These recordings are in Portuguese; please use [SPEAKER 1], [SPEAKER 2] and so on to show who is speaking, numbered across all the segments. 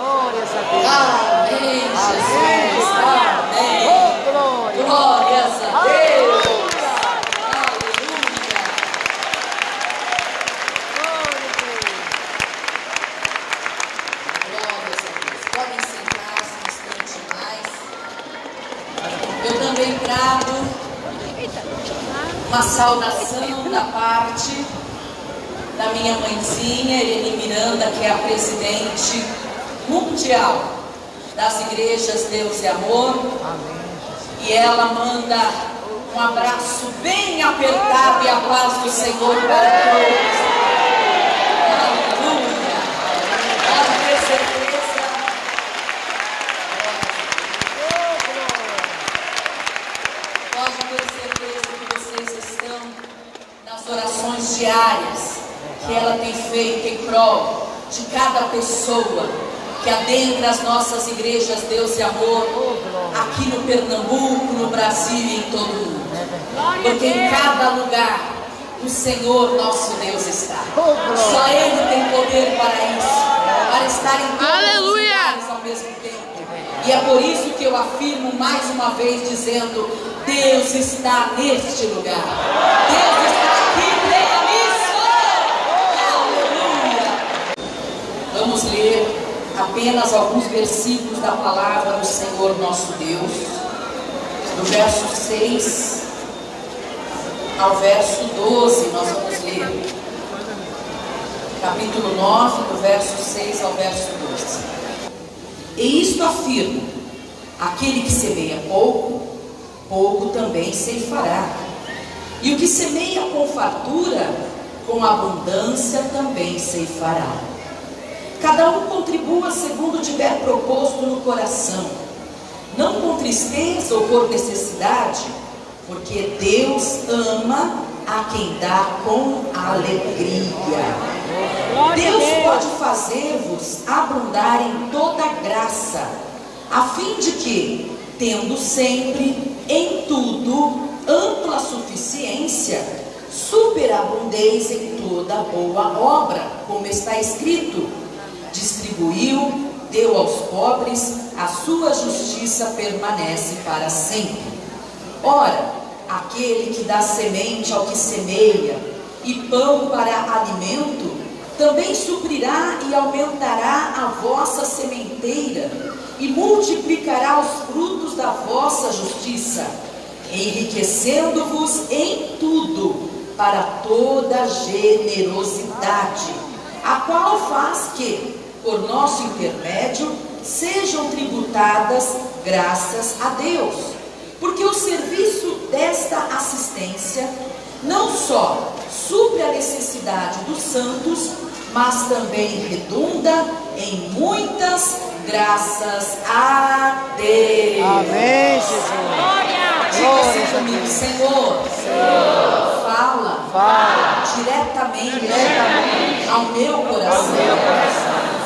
[SPEAKER 1] Glórias a Deus.
[SPEAKER 2] Amém, Jesus. Amém.
[SPEAKER 1] Oh, glória.
[SPEAKER 2] Glórias a Deus. Glórias a Deus. Podem sentar-se um instante mais. Eu também trago uma saudação da parte da minha mãezinha, Irene Miranda, que é a presidente mundial das igrejas Deus e Amor. E ela manda um abraço bem apertado e a paz do Senhor para todos. Aleluia! Pode ter certeza. Pode ter certeza que vocês estão nas orações diárias que ela tem feito em prol de cada pessoa que adentra as nossas igrejas Deus e Amor, aqui no Pernambuco, no Brasil e em todo o mundo. Porque em cada lugar o Senhor nosso Deus está. Só Ele tem poder para isso, para estar em todos os lugares ao mesmo tempo. E é por isso que eu afirmo mais uma vez dizendo: Deus está neste lugar. Deus está aqui, creia nisso. Aleluia. Vamos ler apenas alguns versículos da palavra do Senhor nosso Deus, do verso 6 ao verso 12, nós vamos ler, capítulo 9, do verso 6 ao verso 12. E isto afirmo: aquele que semeia pouco, pouco também ceifará, e o que semeia com fartura, com abundância também ceifará. Cada um contribua segundo tiver proposto no coração, não com tristeza ou por necessidade, porque Deus ama a quem dá com alegria. Deus pode fazer-vos abundar em toda graça, a fim de que, tendo sempre, em tudo, ampla suficiência, superabundeis em toda boa obra, como está escrito: distribuiu, deu aos pobres, a sua justiça permanece para sempre. Ora, aquele que dá semente ao que semeia e pão para alimento, também suprirá e aumentará a vossa sementeira e multiplicará os frutos da vossa justiça, enriquecendo-vos em tudo para toda generosidade, a qual faz que, por nosso intermédio, sejam tributadas graças a Deus, porque o serviço desta assistência não só supre a necessidade dos santos, mas também redunda em muitas graças a Deus.
[SPEAKER 1] Amém, Jesus.
[SPEAKER 2] Diga assim comigo: Senhor, fala diretamente ao meu coração.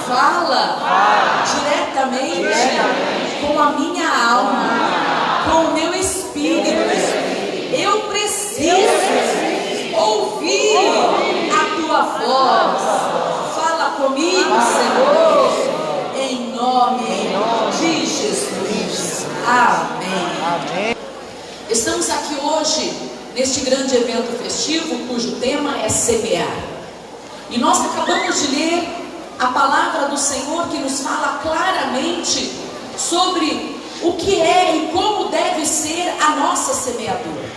[SPEAKER 2] Fala diretamente com a minha alma, com o meu espírito. Eu preciso ouvir a tua voz. Fala comigo, Senhor, em nome de Jesus. Amém. Estamos aqui hoje neste grande evento festivo, cujo tema é semear. E nós acabamos de ler a palavra do Senhor, que nos fala claramente sobre o que é e como deve ser a nossa semeadura.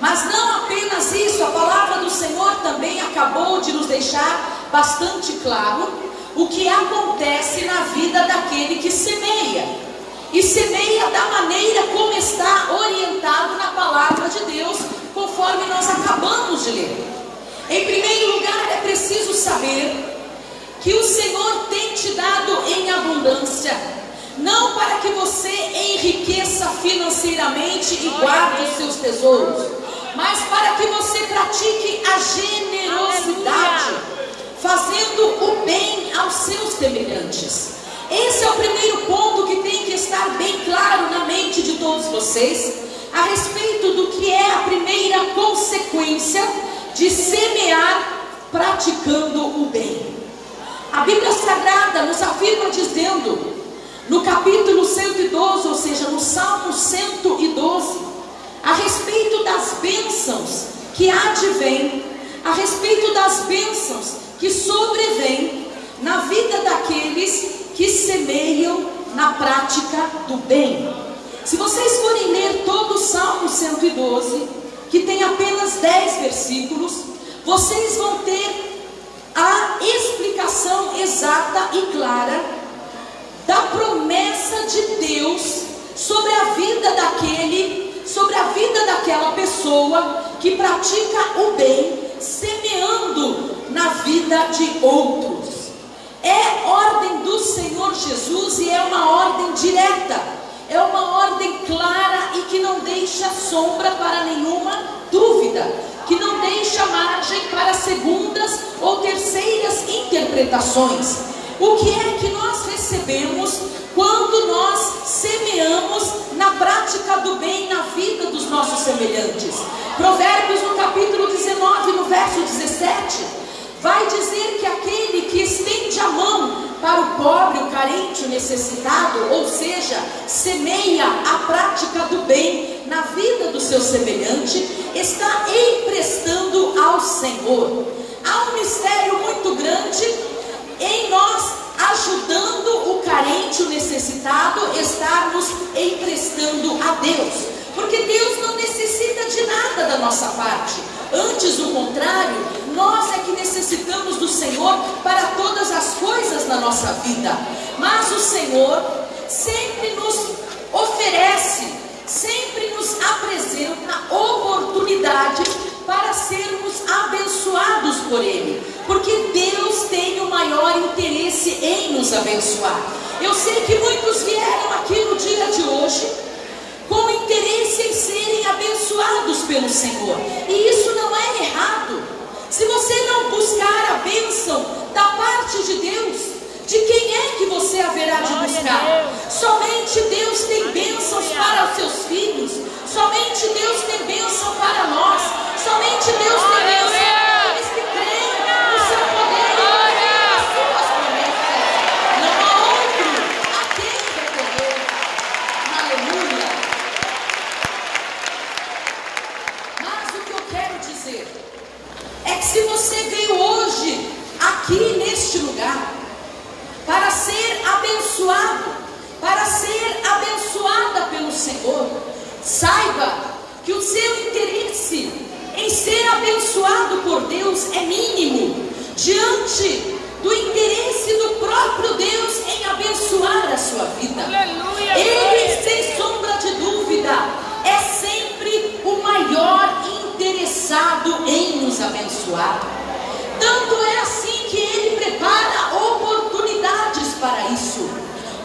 [SPEAKER 2] Mas não apenas isso, a palavra do Senhor também acabou de nos deixar bastante claro o que acontece na vida daquele que semeia. E semeia da maneira como está orientado na palavra de Deus, conforme nós acabamos de ler. Em primeiro lugar, é preciso saber que o Senhor tem te dado em abundância, não para que você enriqueça financeiramente e guarde os seus tesouros, mas para que você pratique a generosidade, fazendo o bem aos seus semelhantes. Esse é o primeiro ponto que tem que estar bem claro na mente de todos vocês, a respeito do que é a primeira consequência de semear praticando o bem. A Bíblia Sagrada nos afirma dizendo, no capítulo 112, ou seja, no Salmo 112, a respeito das bênçãos que advêm, a respeito das bênçãos que sobrevêm na vida daqueles que semeiam na prática do bem. Se vocês forem ler todo o Salmo 112, que tem apenas 10 versículos, vocês vão ter a explicação exata e clara da promessa de Deus sobre a vida daquela pessoa que pratica o bem, semeando na vida de outros. É ordem do Senhor Jesus e é uma ordem direta, é uma ordem clara e que não deixa sombra para nenhuma dúvida, que não deixa margem para segundas ou terceiras interpretações. O que é que nós recebemos quando nós semeamos na prática do bem na vida dos nossos semelhantes? Provérbios no capítulo 19, no verso 17, vai dizer que aquele que estende a mão para o pobre, o carente, o necessitado, ou seja, semeia a prática do bem na vida do seu semelhante, está emprestando ao Senhor. Há um mistério muito grande em nós ajudando o carente, o necessitado, estarmos emprestando a Deus, porque Deus não necessita de nada da nossa parte. Antes, o contrário, nós é que necessitamos do Senhor para todas as coisas na nossa vida. Mas o Senhor sempre nos oferece, sempre nos apresenta oportunidades para sermos abençoados por Ele, porque Deus tem o maior interesse em nos abençoar. Eu sei que muitos vieram aqui no dia de hoje com interesse em serem abençoados pelo Senhor, e isso não é errado. Se você não buscar a bênção da parte de Deus, de quem é que você haverá de buscar? Somente Deus tem bênçãos para os seus filhos, somente Deus tem bênção para nós, somente Deus tem bênção para aqueles que creem no seu poder e nas suas promessas. Não há outro a quem recorrer. Aleluia. Mas o que eu quero dizer é que se você veio hoje aqui neste lugar para ser abençoado, para ser abençoada pelo Senhor, saiba que o seu interesse em ser abençoado por Deus é mínimo diante do interesse do próprio Deus em abençoar a sua vida. Aleluia. Ele, sem sombra de dúvida, é sempre o maior interessado em nos abençoar. Tanto é assim que Ele prepara oportunidades para isso.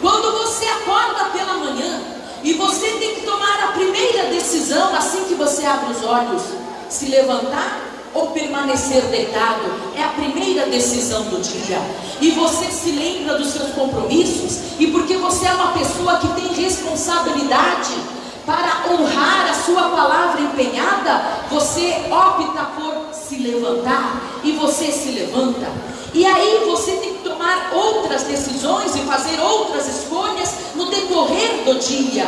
[SPEAKER 2] Quando você acorda pela manhã e você tem que tomar a primeira decisão assim que você abre os olhos, se levantar ou permanecer deitado, é a primeira decisão do dia. E você se lembra dos seus compromissos, e porque você é uma pessoa que tem responsabilidade para honrar a sua palavra empenhada, você opta por se levantar, e você se levanta. E aí você tem que tomar outras decisões e fazer outras escolhas no decorrer do dia.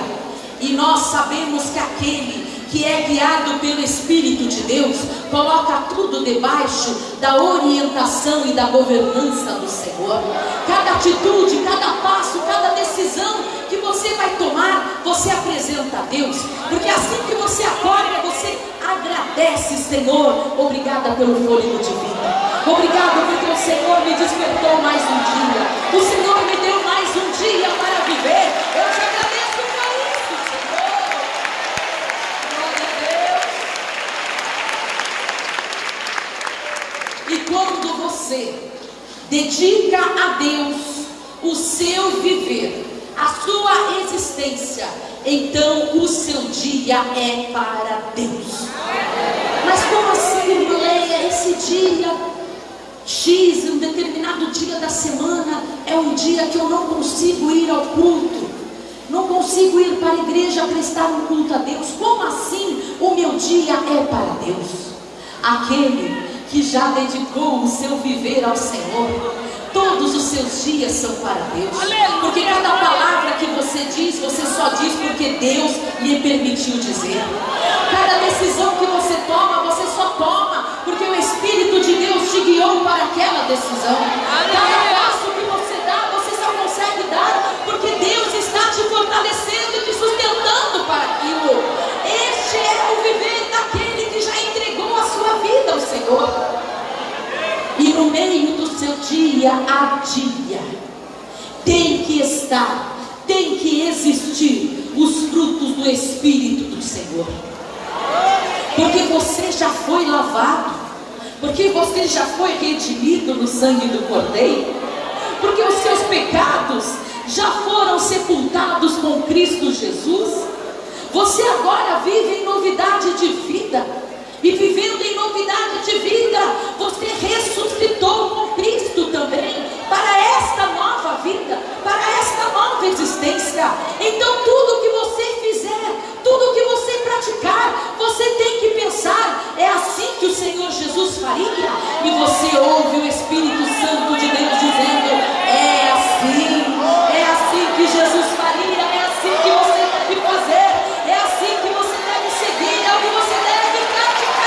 [SPEAKER 2] E nós sabemos que aquele que é guiado pelo Espírito de Deus coloca tudo debaixo da orientação e da governança do Senhor. Cada atitude, cada passo, cada decisão que você vai tomar, você apresenta a Deus, porque assim que você acorda, você agradece: Senhor, obrigada pelo fôlego de vida, obrigado porque o Senhor me despertou mais um dia, o Senhor me deu mais um dia para viver. Eu te agradeço por isso, Senhor. Glória a Deus. E quando você dedica a Deus o seu viver, a sua existência, então o seu dia é para Deus. Mas como assim, irmã Leia? Esse dia X, um determinado dia da semana, é um dia que eu não consigo ir ao culto, não consigo ir para a igreja prestar um culto a Deus. Como assim o meu dia é para Deus? Aquele que já dedicou o seu viver ao Senhor, todos os dos seus dias são para Deus. Porque cada palavra que você diz, você só diz porque Deus lhe permitiu dizer. Cada decisão que você toma, você só toma porque o Espírito de Deus te guiou para aquela decisão. Cada passo que você dá, você só consegue dar porque Deus está te fortalecendo e te sustentando para aquilo. Este é o viver daquele que já entregou a sua vida ao Senhor. E no meio do seu dia a dia tem que estar, tem que existir os frutos do Espírito do Senhor. Porque você já foi lavado, porque você já foi redimido no sangue do Cordeiro, porque os seus pecados já foram sepultados com Cristo Jesus. Você agora vive em novidade de vida. E vivendo em novidade de vida, você ressuscitou com Cristo também, para esta nova vida, para esta nova existência. Então tudo que você fizer, tudo que você praticar, você tem que pensar, é assim que o Senhor Jesus faria? E você ouve o Espírito Santo de Deus dizendo, é assim que Jesus faria, é assim que você deve fazer, é assim que você deve seguir, é o que você deve praticar.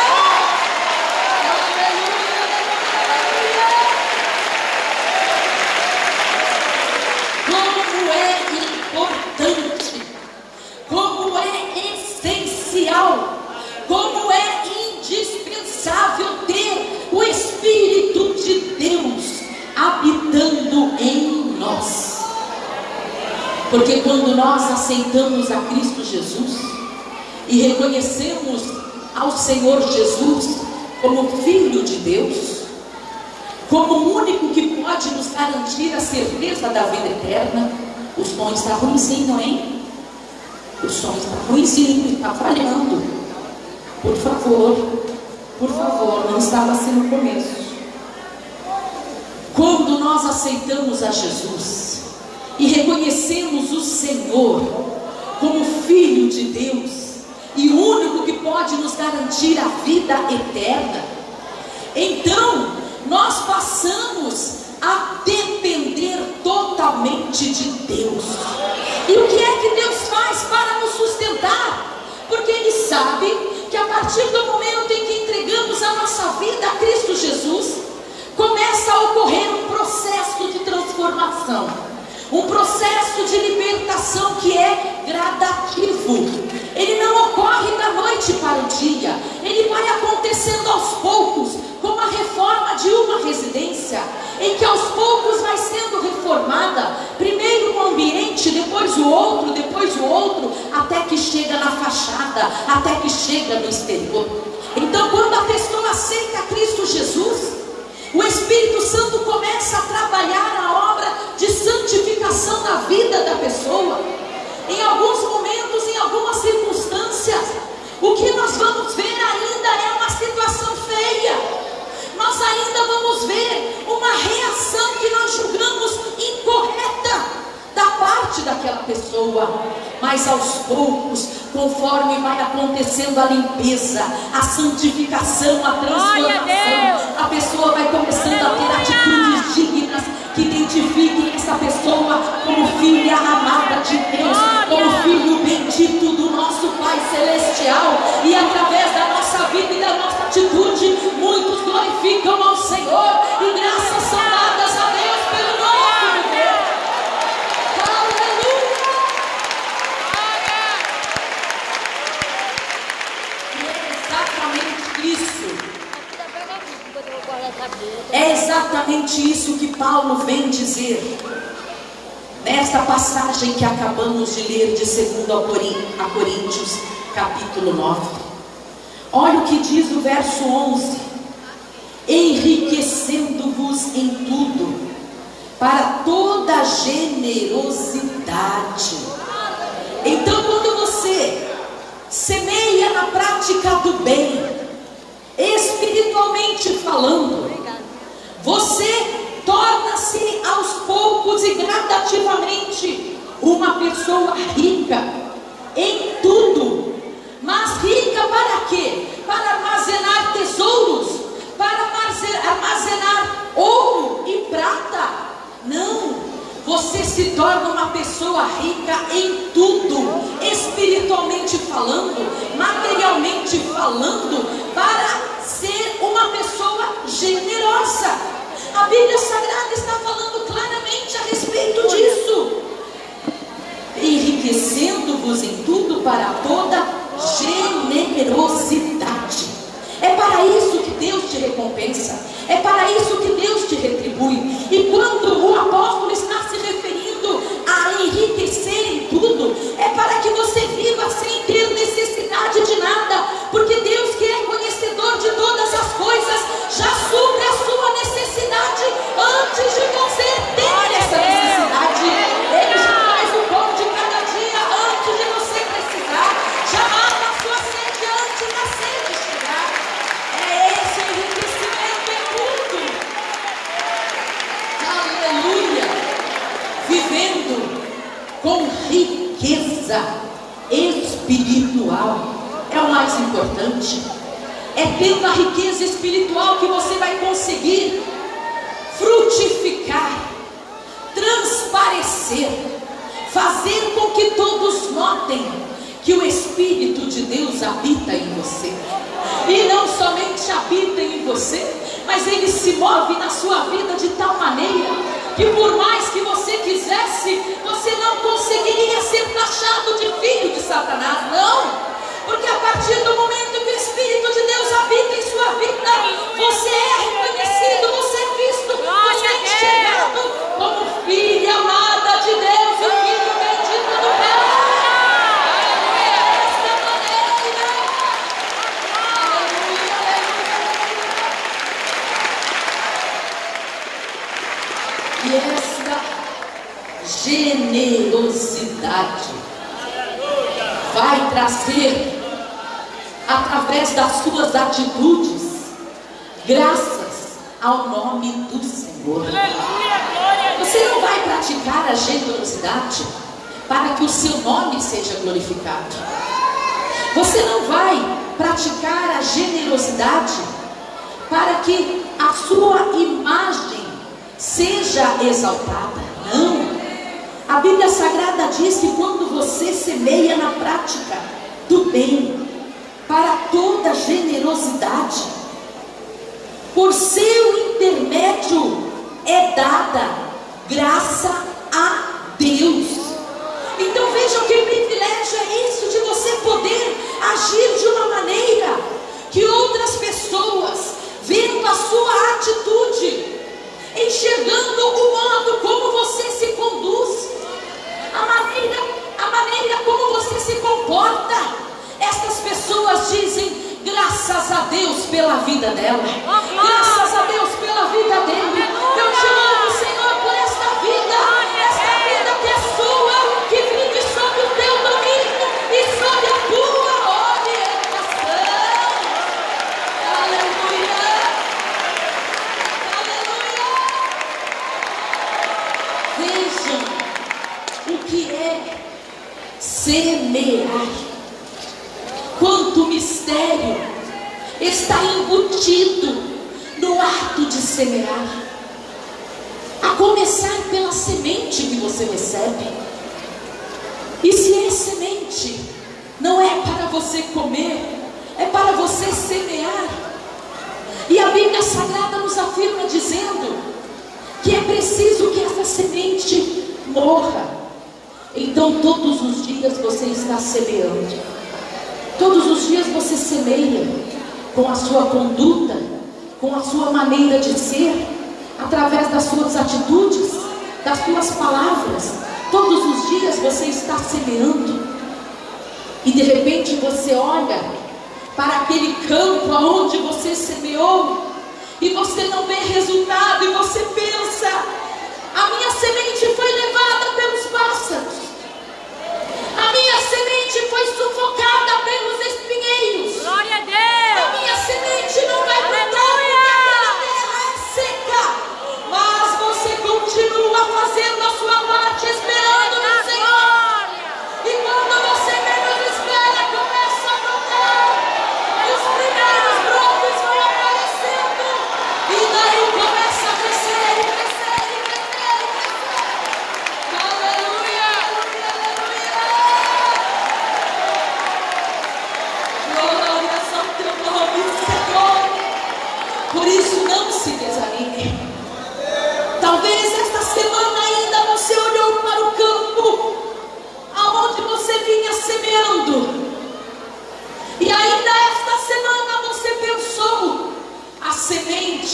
[SPEAKER 2] Como é importante, como é essencial, como é indispensável ter o Espírito de Deus habitando em nós. Porque quando nós aceitamos a Cristo Jesus e reconhecemos ao Senhor Jesus como Filho de Deus, como o único que pode nos garantir a certeza da vida eterna, o som está ruimzinho, hein? O som está ruimzinho, está falhando. Por favor, não estava assim no começo. Quando nós aceitamos a Jesus e reconhecemos o Senhor como Filho de Deus e o único que pode nos garantir a vida eterna, então nós passamos a depender totalmente de Deus. E o que é que Deus faz para nos sustentar? Porque Ele sabe que a partir do momento em que entregamos a nossa vida a Cristo Jesus, começa a ocorrer um processo de transformação, um processo de libertação que é gradativo. Ele não ocorre da noite para o dia, ele vai acontecendo aos poucos, como a reforma de uma residência, em que aos poucos vai sendo reformada, primeiro um ambiente, depois o outro, até que chega na fachada, até que chega no exterior. Então, quando a pessoa aceita Cristo Jesus, o Espírito Santo começa a trabalhar a obra de santificação na vida da pessoa. Em alguns momentos, em algumas circunstâncias, o que nós vamos ver ainda é uma situação feia. Nós ainda vamos ver uma reação que nós julgamos incorreta da parte daquela pessoa. Mas aos poucos, conforme vai acontecendo a limpeza, a santificação, a transformação, a pessoa vai começando a ter atitudes dignas que identifiquem essa pessoa como filha amada de Deus, como filho bendito do nosso Pai Celestial. E através da nossa vida e da nossa atitude, muitos glorificam ao Senhor e graças são dadas a Deus pelo nosso viver. Aleluia! E é exatamente isso. É exatamente isso que Paulo vem dizer nesta passagem que acabamos de ler de 2 Coríntios capítulo 9. Olha o que diz o verso 11: enriquecendo-vos em tudo para toda generosidade. Então, quando você semeia na prática do bem, espiritualmente falando, você torna-se aos poucos e gradativamente uma pessoa rica em tudo. Mas rica para quê? Para armazenar tesouros, para armazenar ouro e prata. uma pessoa rica em tudo, espiritualmente falando, materialmente falando, para ser uma pessoa generosa. A Bíblia Sagrada está falando claramente a respeito disso. Enriquecendo-vos em tudo para toda generosidade. É para isso que Deus te recompensa, é para isso que Deus te retribui. E quando o apóstolo está se referindo a enriquecer em tudo, é para que você viva sem ter necessidade de nada, porque Deus, que é conhecedor de todas as coisas, já supre a sua necessidade antes de você ter essa necessidade. Ele já faz o pão de cada dia antes de você precisar, já mata a sua sede antes da sede chegar. É esse enriquecimento em tudo. Aleluia! Vivendo com riqueza espiritual é o mais importante. É tendo a riqueza espiritual que você vai conseguir frutificar, transparecer, fazer com que todos notem que o Espírito de Deus habita em você. E não somente habita em você, mas ele se move na sua vida de tal maneira que, por mais que você quisesse, você não conseguiria ser taxado de filho de Satanás, não. Porque a partir do momento que o Espírito de Deus habita em sua vida, você é reconhecido, você é visto, você é enxergado como filho amada de Deus, o Filho bendito do Pai. Desta maneira. Aleluia, aleluia. E esta generosidade vai trazer, através das suas atitudes, graças ao nome do Senhor. Você não vai praticar a generosidade para que o seu nome seja glorificado. Você não vai praticar a generosidade para que a sua imagem seja exaltada. Não. A Bíblia Sagrada diz que quando você semeia na prática do bem, para toda generosidade, por seu intermédio é dada graça a Deus. Então vejam que privilégio é isso, de você poder agir de uma maneira que outras pessoas, vendo a sua atitude, enxergando o modo como você se conduz, a maneira como você se comporta, estas pessoas dizem: graças a Deus pela vida dela, graças a Deus pela vida dele. Eu te louvo, Senhor, por esta vida que é sua, que vive sob o teu domínio e sob a tua orientação. Aleluia, aleluia. Vejam o que é semear. Quanto mistério está embutido no ato de semear, a começar pela semente que você recebe. E se é semente, não é para você comer, é para você semear. E a Bíblia Sagrada nos afirma dizendo que é preciso que essa semente morra. Então todos os dias você está semeando. Todos os dias você semeia com a sua conduta, com a sua maneira de ser, através das suas atitudes, das suas palavras. Todos os dias você está semeando. E de repente você olha para aquele campo aonde você semeou e você não vê resultado, e você pensa: a minha semente foi levada pelos pássaros, a minha semente foi sufocada pelos espinheiros.
[SPEAKER 3] Glória a Deus.
[SPEAKER 2] A minha semente não vai brotar porque aquela terra é seca. Mas você continua fazendo a sua parte, esperando no Senhor. E quando você menos espera, começa a brotar. E os primeiros brotos vão aparecendo. E daí começa a crescer, e crescer, e crescer, e crescer.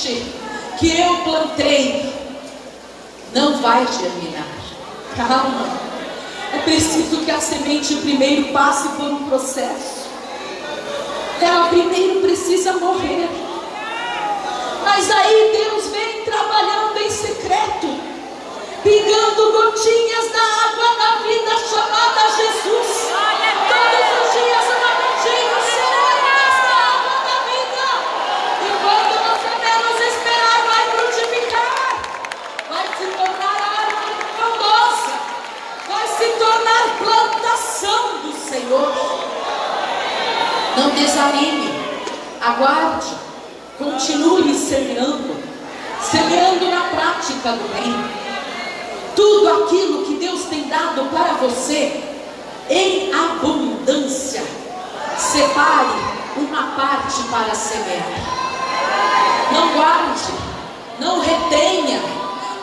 [SPEAKER 2] semente que eu plantei não vai germinar. Calma. É preciso que a semente primeiro passe por um processo. Ela primeiro precisa morrer. Mas aí Deus vem trabalhando em secreto, pingando gotinhas da água da vida chamada Jesus. Todos os dias uma gotinha, Senhor, nessa água da vida. E quando você menos esperar, vai frutificar, vai se tornar árvore frondosa, vai se tornar plantação do Senhor. Não desanime, aguarde, continue semeando na prática do bem. Tudo aquilo que Deus tem dado para você em abundância, separe uma parte para semear. Não guarde, não retenha,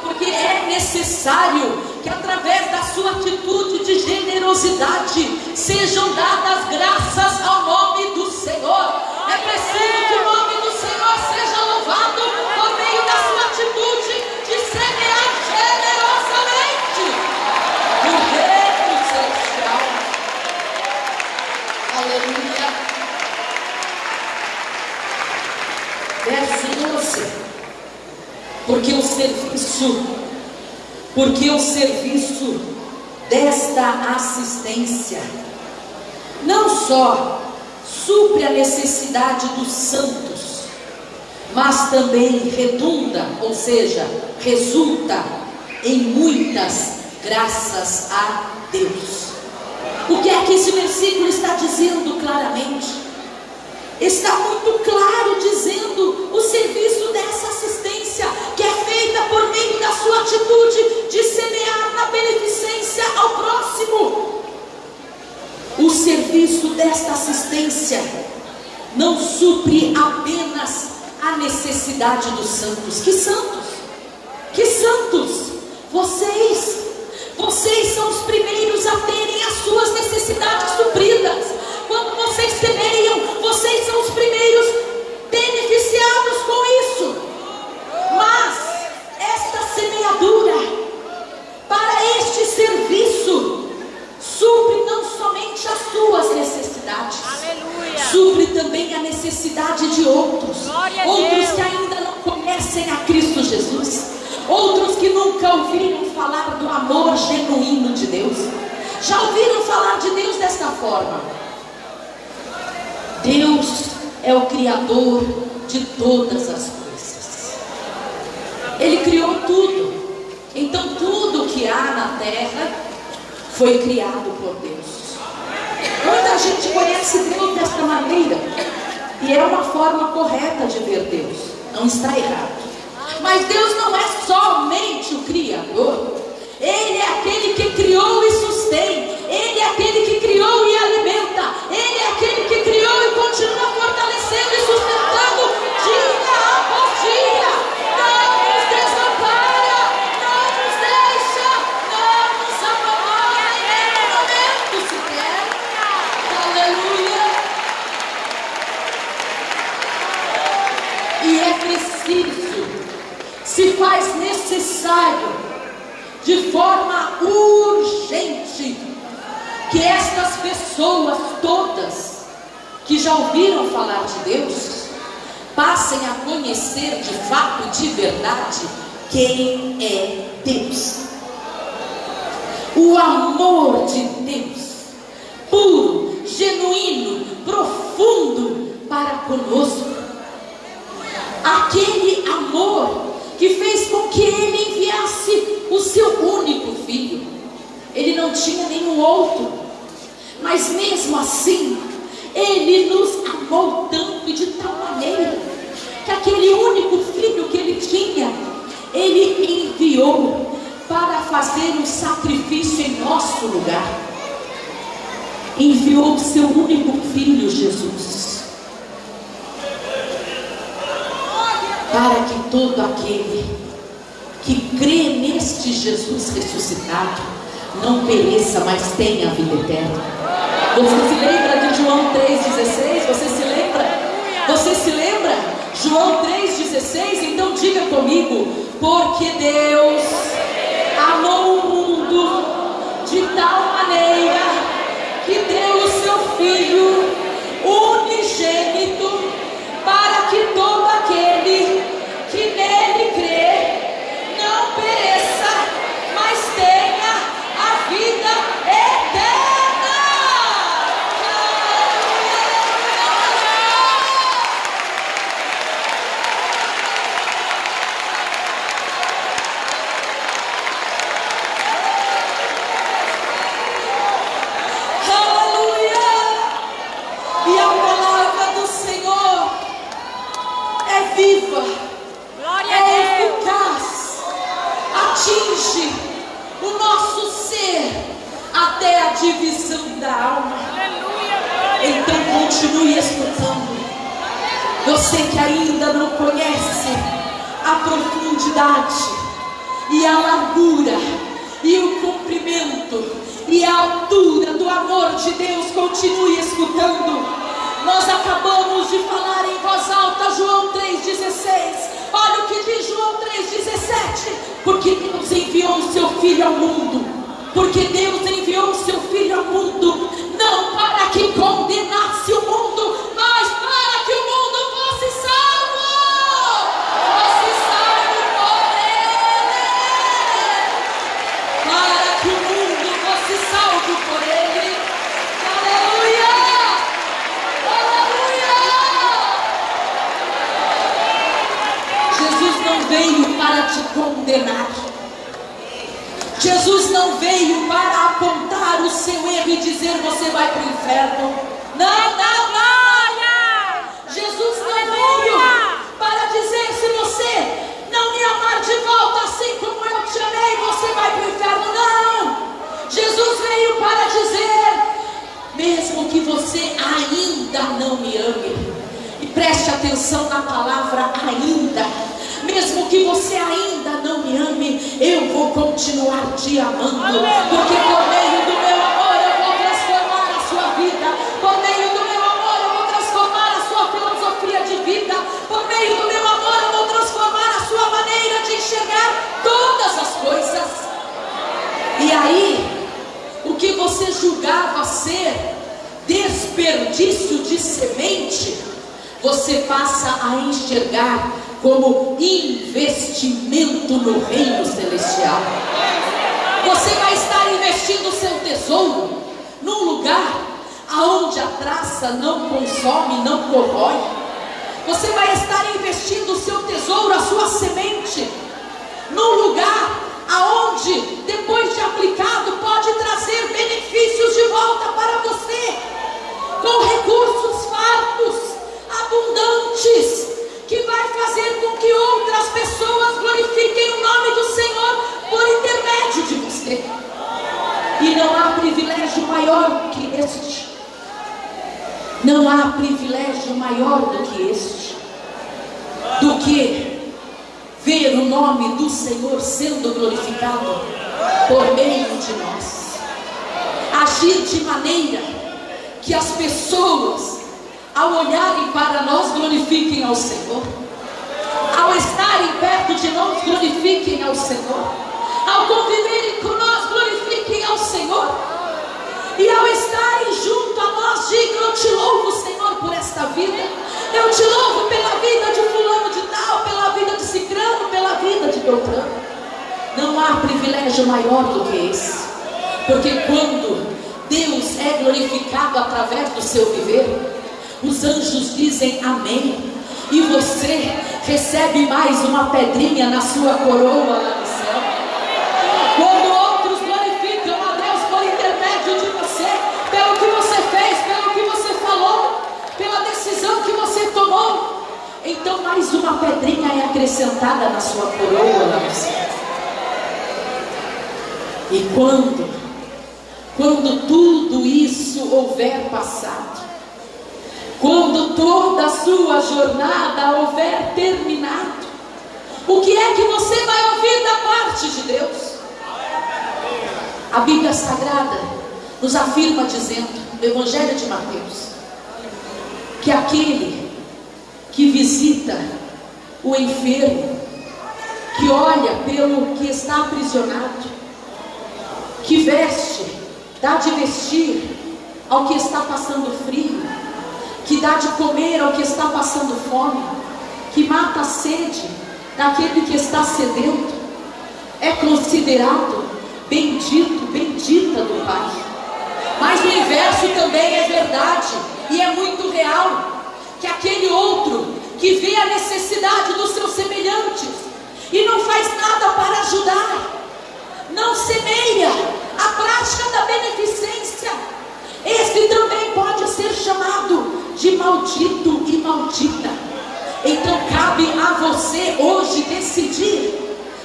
[SPEAKER 2] porque é necessário que através da sua atitude de generosidade sejam dadas graças ao nome do Senhor. É preciso que o nome do Senhor seja louvado por meio da sua atitude de semear generosamente no reino celestial. Aleluia. Verso 12. Porque o serviço desta assistência não só supre a necessidade dos santos, mas também redunda, ou seja, resulta em muitas graças a Deus. O que é que esse versículo está dizendo claramente? Está muito claro dizendo o serviço dessa assistência, que é feita por meio da sua atitude de semear na beneficência ao próximo. O serviço desta assistência não supre apenas a necessidade dos santos. Que santos? Que santos? Vocês são os primeiros a terem as suas necessidades supridas. Quando vocês semeiam, vocês são os primeiros beneficiados com isso. Mas esta semeadura para este serviço supre não somente as suas necessidades, aleluia, supre também a necessidade de outros que ainda não conhecem a Cristo Jesus, outros que nunca ouviram falar do amor genuíno de Deus. Já ouviram falar de Deus desta forma? Deus é o Criador de todas as coisas. Ele criou tudo. Então tudo que há na terra foi criado por Deus. Muita gente conhece Deus desta maneira, e é uma forma correta de ver Deus, não está errado. Mas Deus não é somente o Criador. Ele é aquele que criou e sustém. Ele é aquele que criou e alimenta. Ele é aquele que criou e continua fortalecendo e sustentando dia após dia. Não nos desampara, não nos deixa, não nos abandona em nenhum momento sequer. Aleluia. E é preciso, se faz necessário, de forma urgente, que estas pessoas todas que já ouviram falar de Deus passem a conhecer de fato e de verdade quem é Deus. O amor de Deus, puro, genuíno, profundo para conosco. Aquele amor que fez com que Ele enviasse o seu único filho. Ele não tinha nenhum outro, mas mesmo assim Ele nos amou tanto e de tal maneira que aquele único filho que Ele tinha, Ele enviou para fazer um sacrifício em nosso lugar. Enviou o seu único filho, Jesus, para que todo aquele que crê neste Jesus ressuscitado não pereça, mas tenha a vida eterna. Você se lembra de João 3,16? Você se lembra? Você se lembra? João 3,16, então diga comigo: porque Deus amou o mundo de tal maneira que deu o seu Filho unigênito, para que todo aquele que nele crê não pereça, mas tenha a vida eterna. Viva, é eficaz, atinge o nosso ser até a divisão da alma. Então continue escutando. Você que ainda não conhece a profundidade e a largura e o comprimento e a altura do amor de Deus, continue escutando. Nós acabamos de falar em voz alta João 3,16. Olha o que diz João 3,17. Porque Deus enviou o seu Filho ao mundo. Porque Deus enviou o seu Filho ao mundo, não para que condenasse o mundo, mas para que o mundo fosse salvo. Fosse salvo por Ele. Para que o mundo fosse salvo por Ele. Aleluia. Jesus não veio para te condenar. Jesus não veio para apontar o seu erro e dizer você vai para o inferno. Não, não, não. Jesus não veio para dizer se você não me amar de volta assim como eu te amei, você vai para o inferno. Não. Jesus veio para dizer, mesmo que você ainda não me ame, e preste atenção na palavra ainda, mesmo que você ainda não me ame, eu vou continuar te amando, porque por meio do meu amor eu vou transformar a sua vida, por meio do meu amor eu vou transformar a sua filosofia de vida, por meio do meu amor eu vou transformar a sua maneira de enxergar todas as coisas. E aí, o que você julgava ser desperdício de semente, você passa a enxergar como investimento no reino celestial. Você vai estar investindo o seu tesouro num lugar aonde a traça não consome, não corrói. Você vai estar investindo o seu tesouro, a sua semente, num lugar aonde, depois de aplicado, pode trazer benefícios de volta para você, com recursos fartos, abundantes, que vai fazer com que outras pessoas glorifiquem o nome do Senhor por intermédio de você. E não há privilégio maior que este. Não há privilégio maior do que este, do que ver o nome do Senhor sendo glorificado por meio de nós. Agir de maneira que as pessoas, ao olharem para nós, glorifiquem ao Senhor. Ao estarem perto de nós, glorifiquem ao Senhor. Ao conviverem com nós, glorifiquem ao Senhor. E ao estarem junto a nós, digam: eu te louvo, Senhor, por esta vida. Eu te louvo pela vida de fulano de tal, pela vida de cicrano, pela vida de beltrano. Não há privilégio maior do que esse. Porque quando Deus é glorificado através do seu viver, os anjos dizem amém, e você recebe mais uma pedrinha na sua coroa lá no céu. Quando outros glorificam a Deus por intermédio de você, pelo que você fez, pelo que você falou, pela decisão que você tomou, então mais uma pedrinha é acrescentada na sua coroa lá no céu. E quando tudo isso houver passado, quando toda a sua jornada houver terminado, o que é que você vai ouvir da parte de Deus? A Bíblia Sagrada nos afirma dizendo, no Evangelho de Mateus, que aquele que visita o enfermo, que olha pelo que está aprisionado, que veste, dá de vestir ao que está passando frio, que dá de comer ao que está passando fome, que mata a sede daquele que está sedento, é considerado bendito, bendita do Pai. Mas o inverso também é verdade, e é muito real, que aquele outro que vê a necessidade dos seus semelhantes e não faz nada para ajudar, não semeia a prática da beneficência, esse também pode ser chamado de maldito e maldita. Então cabe a você hoje decidir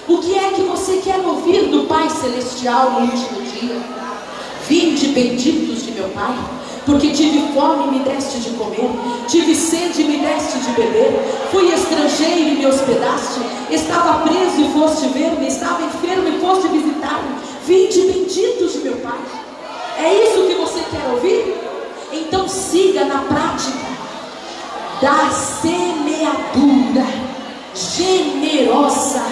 [SPEAKER 2] o que é que você quer ouvir do Pai Celestial no último dia. Vinde benditos de meu Pai, porque tive fome e me deste de comer, tive sede e me deste de beber, fui estrangeiro e me hospedaste, estava preso e foste ver-me, estava enfermo e foste visitar-me. Vinde benditos de meu Pai. É isso que você quer ouvir? Então siga na prática da semeadura generosa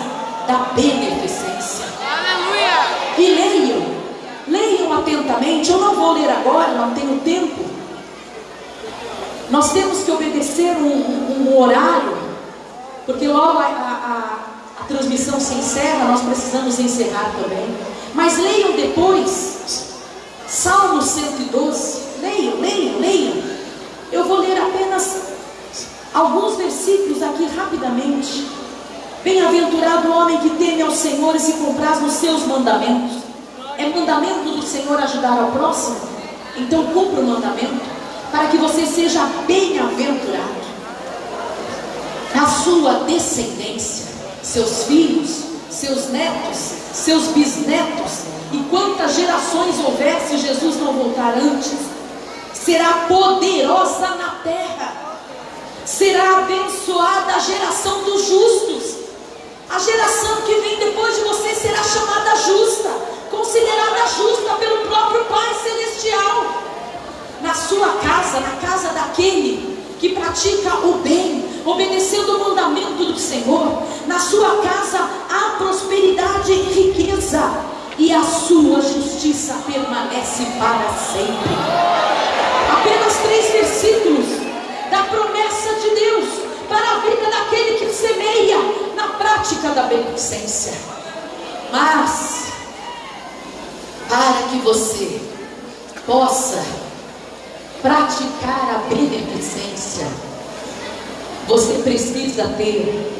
[SPEAKER 2] da beneficência. Aleluia! E leiam atentamente. Eu não vou ler agora, não tenho tempo. Nós temos que obedecer um horário, porque logo a transmissão se encerra, nós precisamos encerrar também. Mas leiam depois Salmo 112. Leiam. Eu vou ler apenas alguns versículos aqui rapidamente. Bem-aventurado o homem que teme ao Senhor e se compraz nos seus mandamentos. É mandamento do Senhor ajudar ao próximo? Então cumpra o mandamento, para que você seja bem-aventurado. Na sua descendência, seus filhos, seus netos, seus bisnetos, e quantas gerações houver, se Jesus não voltar antes, será poderosa na terra, será abençoada a geração dos justos. A geração que vem depois de você será chamada justa, considerada justa pelo próprio Pai Celestial. Na sua casa, na casa daquele que pratica o bem, obedecendo o mandamento do Senhor, na sua casa há prosperidade e riqueza, e a sua justiça permanece para sempre. Apenas 3 versículos da promessa de Deus para a vida daquele que semeia na prática da beneficência. Mas para que você possa praticar a beneficência, você precisa ter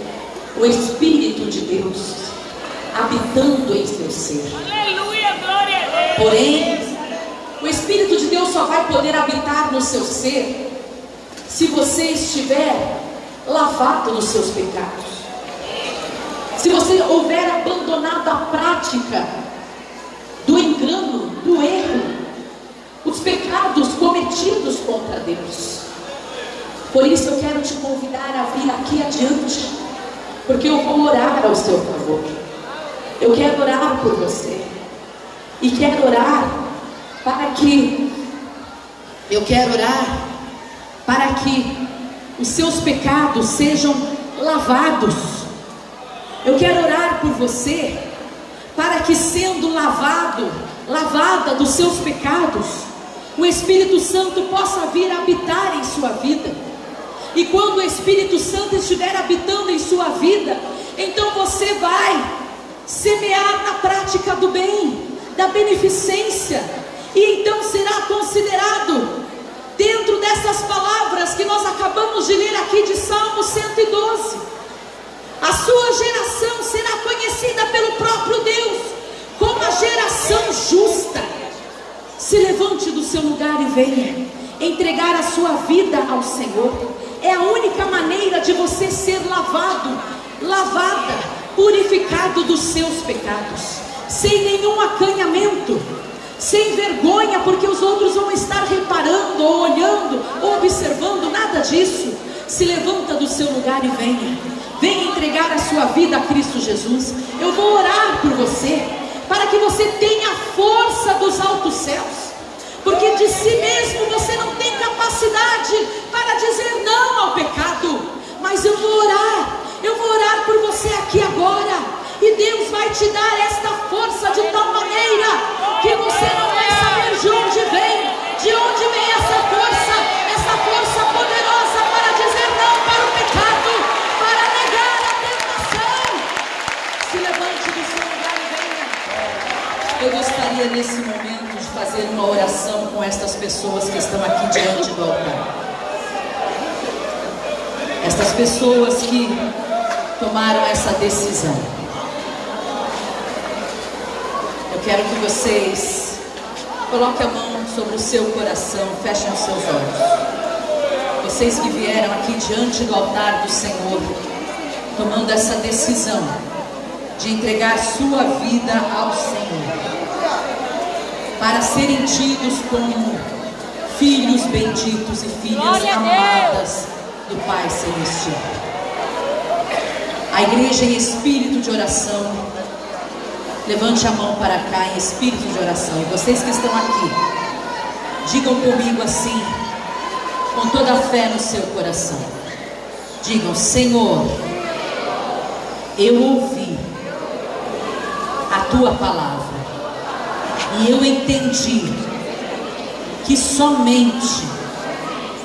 [SPEAKER 2] o Espírito de Deus habitando em seu ser. Aleluia, glória a Deus. Porém, o Espírito de Deus só vai poder habitar no seu ser se você estiver lavado dos seus pecados, se você houver abandonado a prática do engano, do erro, os pecados cometidos contra Deus. Por isso eu quero te convidar a vir aqui adiante, porque eu vou orar ao seu favor. Eu quero orar por você, e quero orar para que os seus pecados sejam lavados. Eu quero orar por você, para que, sendo lavada dos seus pecados, o Espírito Santo possa vir habitar em sua vida. E quando o Espírito Santo estiver habitando em sua vida, então você vai semear na prática do bem, da beneficência, e então será considerado, dentro dessas palavras que nós acabamos de ler aqui de Salmo 112, a sua geração será conhecida pelo próprio Deus como a geração justa. Se levante do seu lugar e venha entregar a sua vida ao Senhor. É a única maneira de você ser lavada, purificado dos seus pecados, sem nenhum acanhamento, sem vergonha, porque os outros vão estar reparando, ou olhando, ou observando, nada disso. Se levanta do seu lugar e venha entregar a sua vida a Cristo Jesus. Eu vou orar por você, para que você tenha a força dos altos céus, porque de si mesmo você não tem capacidade para dizer não ao pecado, mas eu vou orar por você aqui agora, e Deus vai te dar esta força de tal maneira que você não vai saber de onde vem essa força poderosa para dizer não para o pecado, para negar a tentação. Se levante do seu lugar e venha. Eu gostaria nesse momento de fazer uma oração com estas pessoas que estão aqui diante do altar. Estas pessoas que tomaram essa decisão. Eu quero que vocês coloquem a mão sobre o seu coração, fechem os seus olhos. Vocês que vieram aqui diante do altar do Senhor, tomando essa decisão de entregar sua vida ao Senhor, para serem tidos como filhos benditos e filhas amadas do Pai Celestial. A igreja em espírito de oração, levante a mão para cá em espírito de oração. E vocês que estão aqui, digam comigo assim, com toda a fé no seu coração. Digam: Senhor, eu ouvi a tua palavra e eu entendi que somente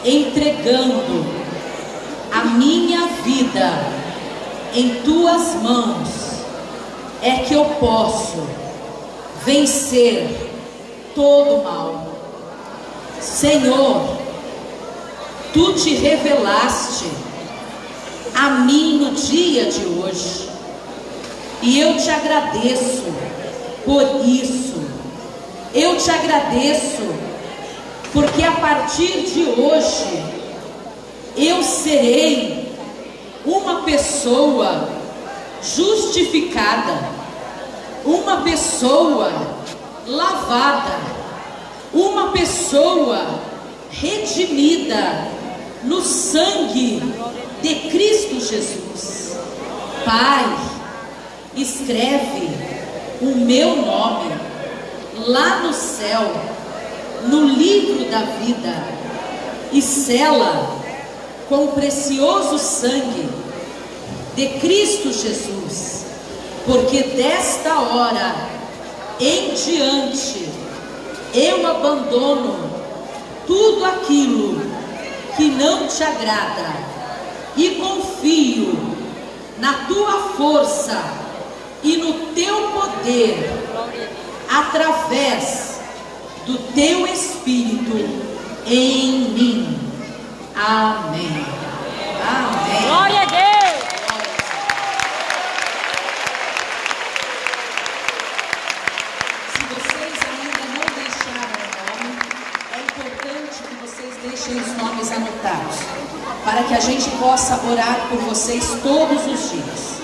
[SPEAKER 2] entregando a minha vida em tuas mãos é que eu posso vencer todo o mal. Senhor, tu te revelaste a mim no dia de hoje, e eu te agradeço por isso. Eu te agradeço porque a partir de hoje eu serei uma pessoa justificada, uma pessoa lavada, uma pessoa redimida no sangue de Cristo Jesus. Pai, escreve o meu nome lá no céu, no livro da vida, e sela com o precioso sangue de Cristo Jesus, porque desta hora em diante eu abandono tudo aquilo que não te agrada e confio na tua força e no teu poder, através do teu Espírito em mim. Amém. Amém.
[SPEAKER 1] Glória a Deus.
[SPEAKER 2] Se vocês ainda não deixaram o nome, é importante que vocês deixem os nomes anotados, para que a gente possa orar por vocês todos os dias.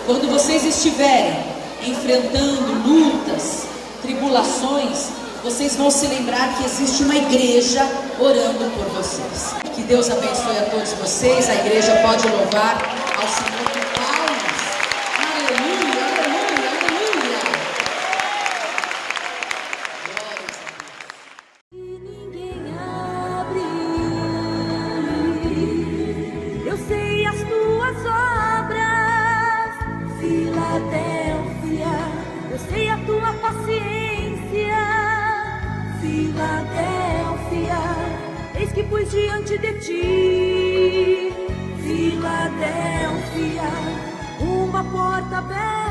[SPEAKER 2] Quando vocês estiverem enfrentando lutas, tribulações, vocês vão se lembrar que existe uma igreja orando por vocês. Que Deus abençoe a todos vocês. A igreja pode louvar ao Senhor com palmas. Aleluia, aleluia, aleluia.
[SPEAKER 3] Ninguém abre. Eu sei as tuas obras, Filadélfia. Eu sei a tua paciência, Filadélfia. Eis que pus diante de ti, Filadélfia, uma porta aberta.